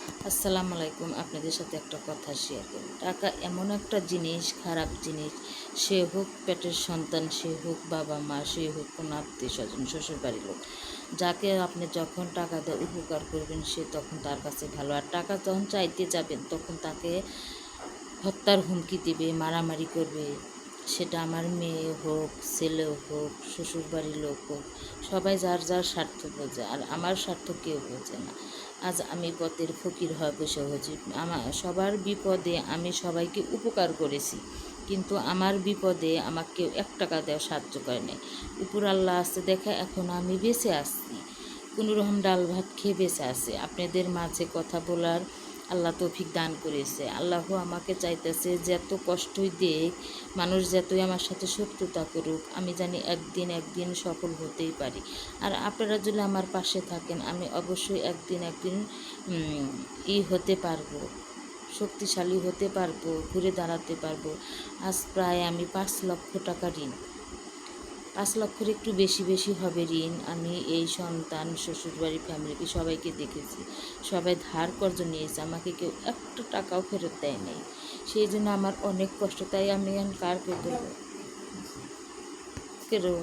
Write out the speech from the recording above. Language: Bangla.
আসসালামু আলাইকুম। আপনাদের সাথে একটা কথা শেয়ার করি। টাকা এমন একটা জিনিস, খারাপ জিনিস। সে হোক পেটের সন্তান, সে হোক বাবা মা, সে হোক কোনো আত্মীয় স্বজন, শ্বশুরবাড়ির লোক, যাকে আপনি যখন টাকা দিয়ে উপকার করবেন সে তখন তার কাছে ভালো। আর টাকা যখন চাইতে যাবেন তখন তাকে হত্যার হুমকি দিবে, মারামারি করবে। সেটা আমার মেয়ে হোক, ছেলে হোক, শ্বশুরবাড়ির লোক হোক, সবাই যার যার স্বার্থ বোঝে। আর আমার স্বার্থ কেউ বোঝে না। আজ আমি পথের ফকির হয়ে বসে হয়েছি। আমার সবার বিপদে আমি সবাইকে উপকার করেছি, কিন্তু আমার বিপদে আমাকে কেউ 1 টাকা দেওয়া সাহায্য করে নাই। উপর আল্লাহ আছে দেখা এখন আমি বেঁচে আসছি, কোনোরকম ডাল ভাত খেয়ে বেঁচে আছে। আপনাদের মাঝে কথা বলার আল্লাহ তৌফিক দান করেছে। আল্লাহ আমাকে চাইতেছে যত কষ্টই দেখ, মানুষ যতই আমার সাথে শত্রুতা করুক, আমি জানি একদিন সফল হতেই পারি। আর আপনারা যদি আমার পাশে থাকেন আমি অবশ্যই একদিন হতে পারবো, শক্তিশালী হতে পারবো, ঘুরে দাঁড়াতে পারবো। আজ প্রায় আমি 5 লক্ষ টাকা ঋণ, 5 লক্ষের একটু বেশি হবে ঋণ। আমি এই সন্তান, শ্বশুরবাড়ির ফ্যামিলিকে সবাইকে দেখেছি, সবাই ধার কর্জ নিয়েছে, আমাকে কেউ 1 টাকাও ফেরত দেয় নাই। সেই জন্য আমার অনেক কষ্ট। তাই আমি এখন কার কে দেবো, কেরো